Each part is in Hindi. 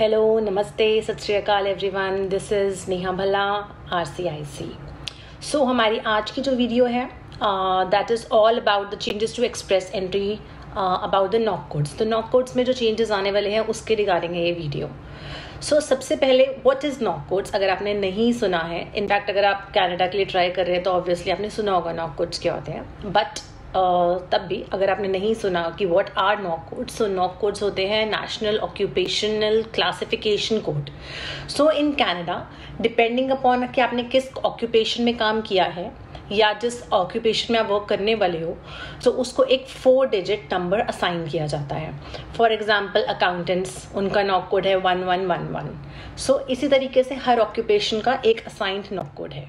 Hello, Namaste, Sat Shri Akal everyone. This is Neha Bhalla, RCIC. So हमारी आज की जो वीडियो है that is all about the changes to express entry about the knock codes. तो knock codes में जो changes आने वाले हैं उसके रिगार्डिंग है ये वीडियो. सो सबसे पहले व्हाट इज़ नॉक कोड्स, अगर आपने नहीं सुना है, इनफैक्ट अगर आप कनाडा के लिए ट्राई कर रहे हैं तो ऑब्वियसली आपने सुना होगा नॉक कोड्स क्या होते हैं, बट तब भी अगर आपने नहीं सुना कि what are NOC codes, so NOC codes होते हैं national occupational classification code. So in Canada depending upon कि आपने किस ऑक्यूपेशन में काम किया है या जिस ऑक्यूपेशन में आप वर्क करने वाले हो, तो उसको एक 4 डिजिट नंबर असाइन किया जाता है. फॉर एग्जांपल अकाउंटेंट्स, उनका नॉक कोड है 1111. सो इसी तरीके से हर ऑक्यूपेशन का एक असाइंड नॉक कोड है.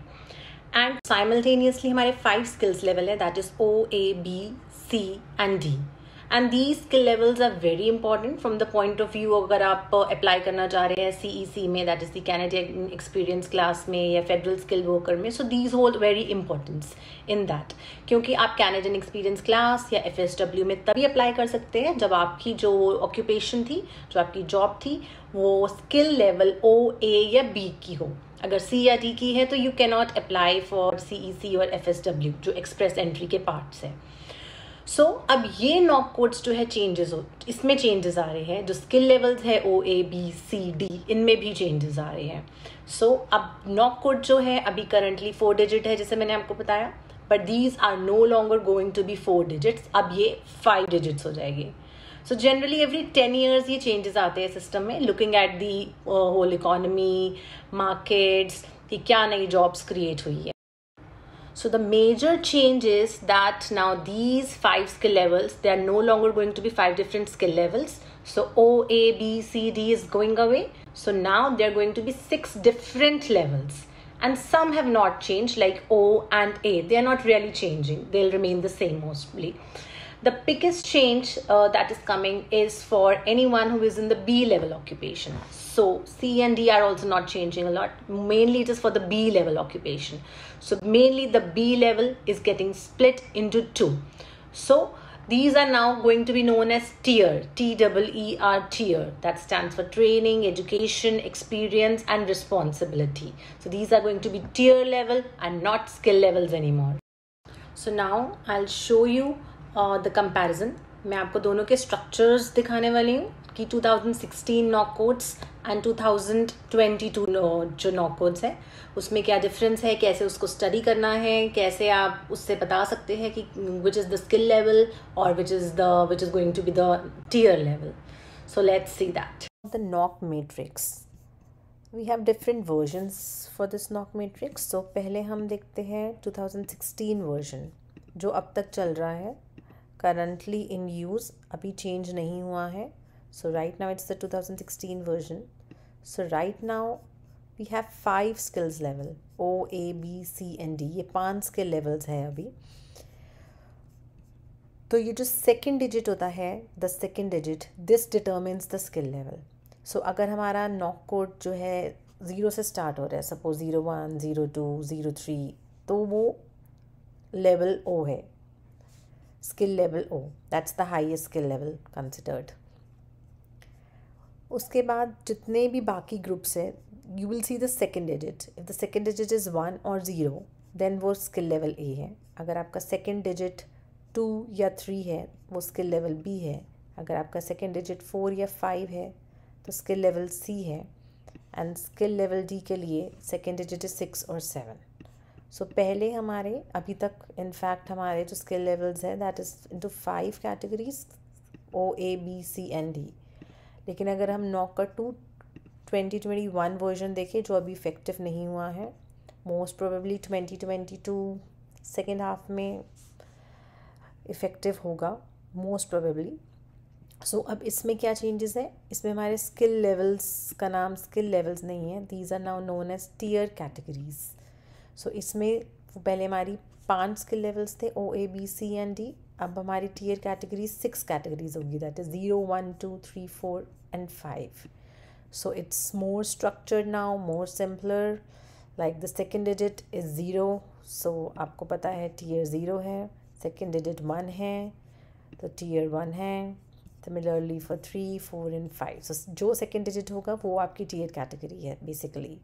एंड साइमल्टेनियसली हमारे 5 स्किल्स लेवल है, that is O, A, B, C and D. And these skill levels are very important from the point of view अगर आप अप्लाई करना चाह रहे हैं CEC में, that is the Canadian experience class में या फेडरल स्किल वर्कर में. So these hold very importance in that, क्योंकि आप कैनेडियन एक्सपीरियंस क्लास या FSW में तभी अप्लाई कर सकते हैं जब आपकी जो ऑक्यूपेशन थी, जो आपकी जॉब थी, वो स्किल लेवल O, A या B की हो. अगर C या D की है तो you can not apply for CEC और FSW जो एक्सप्रेस एंट्री के पार्ट्स है. सो अब ये नॉक कोड्स जो है इसमें चेंजेस आ रहे हैं. जो स्किल लेवल्स है O, A, B, C, D, इनमें भी चेंजेस आ रहे हैं. सो अब नॉक कोड जो है अभी करंटली 4 डिजिट है जैसे मैंने आपको बताया, but these are no longer going to be 4 digits. अब ये 5 डिजिट्स हो जाएगी. सो जनरली एवरी 10 years ये चेंजेस आते हैं सिस्टम में, looking at the whole economy, markets, कि क्या नई जॉब्स क्रिएट हुई है. So the major change is that now these 5 skill levels, they are no longer going to be 5 different skill levels. So O, A, B, C, D is going away. So now they are going to be 6 different levels. And some have not changed, like O and A. They are not really changing. They'll remain the same mostly. The biggest change that is coming is for anyone who is in the B level occupation. So C and D are also not changing a lot. Mainly it is for the B level occupation. So mainly the B level is getting split into 2. So these are now going to be known as tier, TEER tier. That stands for training, education, experience and responsibility. So these are going to be tier level and not skill levels anymore. So now I'll show you the comparison. मैं आपको दोनों के स्ट्रक्चर्स दिखाने वाली हूँ कि 2016 नॉक कोड्स एंड 2022 जो नॉक कोड्स है उसमें क्या डिफरेंस है, कैसे उसको स्टडी करना है, कैसे आप उससे बता सकते हैं कि which is the skill level और which is going to be the tier level. So let's see that. The NOC matrix, we have different versions for this NOC matrix. So पहले हम देखते हैं 2016 वर्जन जो अब तक चल रहा है, currently in use, अभी change नहीं हुआ है. So right now it's the 2016 version. So right now we have 5 skills level, O, A, B, C and D. ये 5 skill levels है अभी. तो ये जो second digit होता है, the second digit, this determines the skill level. So अगर हमारा knock code जो है 0 से start हो रहा है, suppose 01, 02, 03, तो वो level O है, skill level O. That's the highest skill level considered. उसके बाद जितने भी बाकी ग्रुप्स हैं, you will see the second digit. If the second digit is 1 or 0, then वो skill level A है. अगर आपका second digit 2 या 3 है, वो skill level B है. अगर आपका second digit 4 या 5 है, तो skill level C है. and skill level D के लिए second digit is 6 और 7. सो पहले हमारे अभी तक इनफैक्ट हमारे जो स्किल लेवल्स है that is into 5 categories, O, A, B, C and D. लेकिन अगर हम नॉक का 2021 वर्जन देखें जो अभी इफ़ेक्टिव नहीं हुआ है, मोस्ट प्रोबेबली 2022 सेकेंड हाफ में इफ़ेक्टिव होगा मोस्ट प्रोबेबली. सो अब इसमें क्या चेंजेस है, इसमें हमारे स्किल लेवल्स का नाम स्किल लेवल्स नहीं है, these are now known as tier categories. So इसमें पहले हमारी 5 स्किल लेवल्स थे, O, A, B, C and D. अब हमारी टियर कैटेगरीज 6 कैटेगरीज होगी, that is 0, 1, 2, 3, 4 and 5. So it's more structured now, more simpler. Like the second digit is 0. So आपको पता है टियर 0 है, सेकेंड डिजिट 1 है तो टियर 1 है, सिमिलरली फॉर 3, 4 एंड 5. सो जो सेकेंड डिजिट होगा वो आपकी टीयर कैटेगरी है बेसिकली.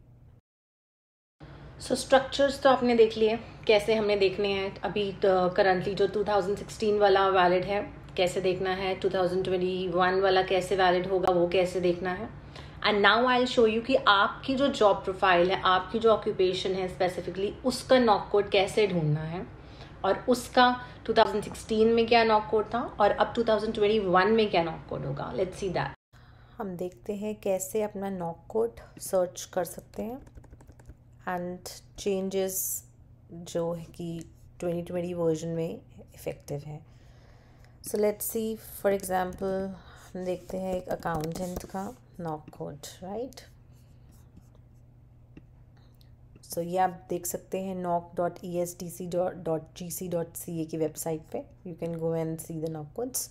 सो स्ट्रक्चर्स तो आपने देख लिए, कैसे हमें देखने हैं. अभी करंटली जो 2016 वाला वैलिड है कैसे देखना है, 2021 वाला कैसे वैलिड होगा वो कैसे देखना है. And now I will show you कि आपकी जो जॉब प्रोफाइल है, आपकी जो ऑक्यूपेशन है स्पेसिफिकली, उसका नॉक कोड कैसे ढूंढना है, और उसका 2016 में क्या नॉक कोड था और अब 2021 में क्या नॉक कोड होगा. Let's see that. हम देखते हैं कैसे अपना नॉक कोड सर्च कर सकते हैं एंड चेंजेस जो है कि 2020 वर्जन में इफ़ेक्टिव है. सो लेट्स सी, फॉर एग्जांपल हम देखते हैं एक अकाउंटेंट का नॉक कोड, राइट. सो ये आप देख सकते हैं knock.estc.gc.ca की वेबसाइट पे. You can go and see the knock codes.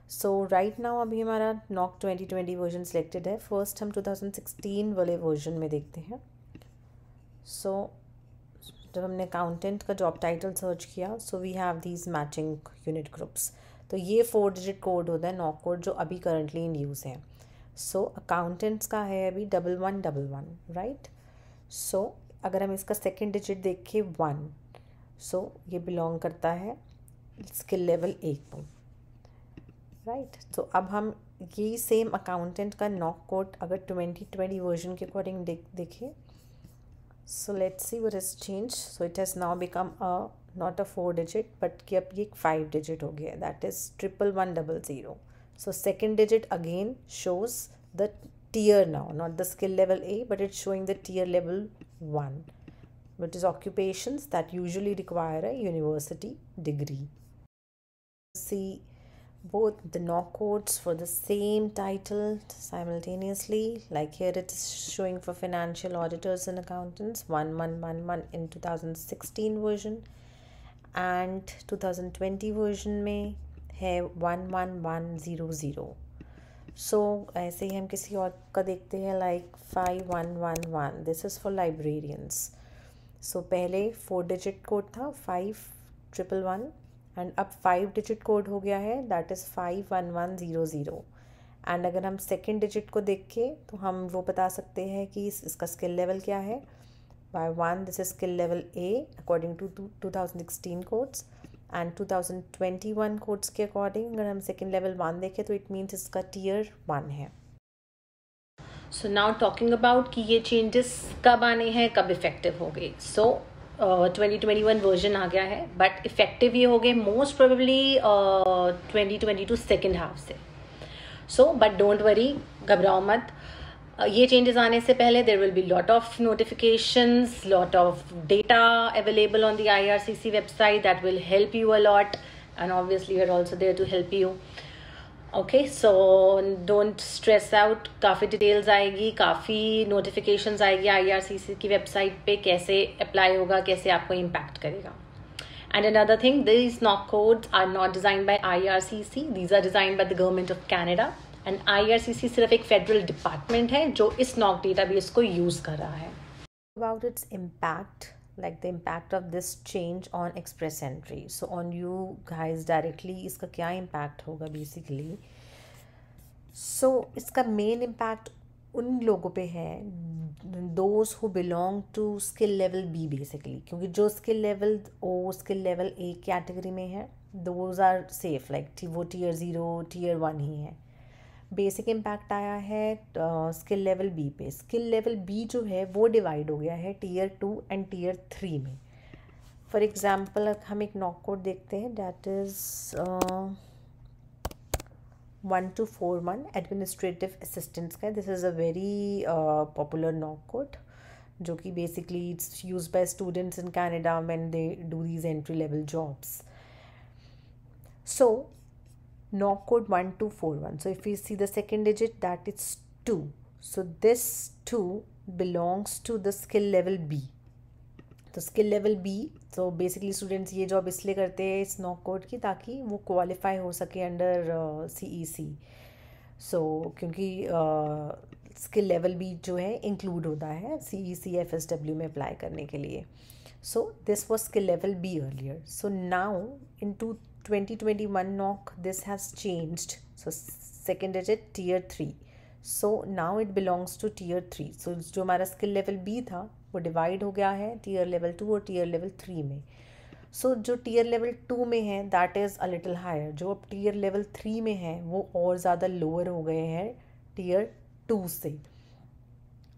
So right now अभी हमारा नॉक 2020 वर्जन सिलेक्टेड है. फर्स्ट हम 2016 वाले वर्जन में देखते हैं. सो जब हमने अकाउंटेंट का जॉब टाइटल सर्च किया, so we have these matching unit groups. तो ये 4 डिजिट कोड होता है नॉक कोड जो अभी करंटली इन यूज़ है. सो अकाउंटेंट्स का है अभी 1111, राइट. सो अगर हम इसका सेकेंड डिजिट देखें 1, सो ये बिलोंग करता है स्किल लेवल 1 को, राइट. तो अब हम ये सेम अकाउंटेंट का नॉक कोड अगर 2020 वर्जन के अकॉर्डिंग देखें, सो let's see what has change. So it has now become not a 4 digit but कि अब ये 5 डिजिट हो गया, that is 1100. So second digit again shows the tier now, not the skill level A, but it's showing the tier level 1, which is occupations that usually require a university degree. See both the knock codes for the same title simultaneously. Like here it is showing for financial auditors and accountants 1111 in 2016 version, and 2020 version में है 11100. सो ऐसे ही हम किसी और का देखते हैं like 5111. This is for librarians. So पहले 4 डिजिट कोड था 5111 एंड अब 5 डिजिट कोड हो गया है, दैट इज़ 51100. एंड अगर हम सेकेंड डिजिट को देखें तो हम वो बता सकते हैं कि इसका स्किल लेवल क्या है. By 1 this is skill level A according to 2016 कोड्स, एंड 2021 कोड्स के अकॉर्डिंग अगर हम सेकेंड लेवल 1 देखें तो इट मीन्स इसका टियर 1 है. सो नाउ टॉकिंग अबाउट कि ये चेंजेस कब आने हैं, कब इफेक्टिव हो गए. सो 2021 वर्जन आ गया है बट इफेक्टिव ये हो गए मोस्ट प्रोबेबली 2022 सेकेंड हाफ से. सो बट डोंट वरी, घबराओ मत. ये चेंजेस आने से पहले there will be lot of notifications, lot of data available on the IRCC website that will help you a lot, and obviously we are also there to help you. Okay, so don't stress out. काफ़ी डिटेल्स आएगी, काफ़ी नोटिफिकेशंस आएगी IRCC की वेबसाइट पे, कैसे अप्लाई होगा, कैसे आपको इम्पैक्ट करेगा. And another thing, these knock codes are not designed by IRCC. These are designed by the government of Canada. And IRCC सिर्फ एक फेडरल डिपार्टमेंट है जो इस knock database को यूज़ कर रहा है. About its impact, like the impact of this change on express entry. So on you guys directly, इसका क्या impact होगा basically? So इसका main impact उन लोगों पे है those who belong to skill level B basically, क्योंकि जो skill level O, skill level A category में है those are safe, like वो tier 0, tier 1 ही है. बेसिक इम्पैक्ट आया है स्किल लेवल बी पे. स्किल लेवल बी जो है वो डिवाइड हो गया है टियर 2 एंड टियर 3 में. फॉर एग्जांपल हम एक नॉक कोड देखते हैं दैट इज़ 1241 एडमिनिस्ट्रेटिव असिस्टेंट्स का. This is a very popular NOC code जो कि basically it's used by students in Canada when they do these entry level jobs. So knock code 1241. So if we see the second digit, that is 2. So this 2 belongs to the skill level B. तो skill level B, so basically students ये जॉब इसलिए करते हैं इस knock code की ताकि वो qualify हो सके अंडर CEC. So क्योंकि skill level B जो है include होता है CEC FSW में apply करने के लिए. So this was skill level B earlier. So now in 2021 NOC, this has changed. So second digit tier 3. So now it belongs to tier 3. So जो हमारा skill level B था वो divide हो गया है tier level 2 और tier level 3 में. So जो tier level 2 में है that is a little higher. जो अब tier level 3 में है वो और ज़्यादा lower हो गए हैं tier 2 से.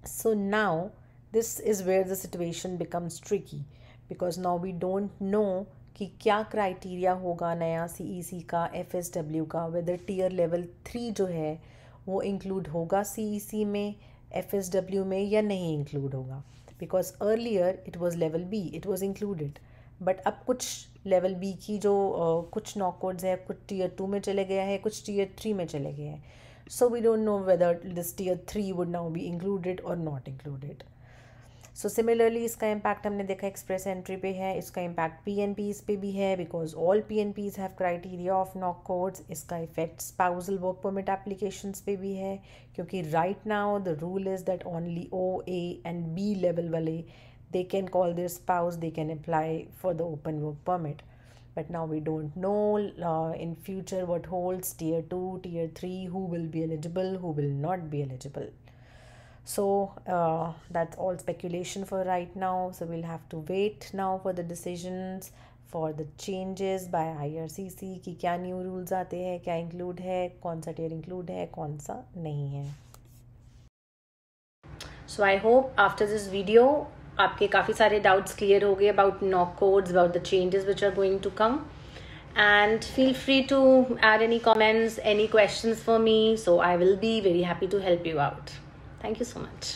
So now this is where the situation becomes tricky because now we don't know कि क्या क्राइटेरिया होगा नया CEC का FSW का, वेदर टीयर लेवल 3 जो है वो इंक्लूड होगा CEC में FSW में या नहीं इंक्लूड होगा. Because earlier it was level B, it was included, but अब कुछ लेवल B की जो कुछ नॉक कोड्स है कुछ टीयर 2 में चले गया है, कुछ टीयर 3 में चले गए हैं. So we don't know whether this tier 3 would now be included or not included. So similarly इसका impact हमने देखा express entry पे है, इसका impact PNPs पे भी है because all PNPs have criteria of knock codes. इसका effect spousal work permit applications पे भी है क्योंकि right now the rule is that only O, A and B level वाले they can call their spouse, they can apply for the open work permit. But now we don't know in future what holds tier 2, tier 3, who will be eligible, who will not be eligible. So that's all speculation for right now. So we'll have to wait now for the decisions, for the changes by IRCC कि क्या new rules आते हैं, क्या include है, कौन सा tier include है, कौन सा नहीं है. So I hope after this video आपके काफ़ी सारे डाउट्स क्लियर हो गए about NOC codes, about the changes which are going to come. And feel free to add any comments, any questions for me. So I will be very happy to help you out. Thank you so much.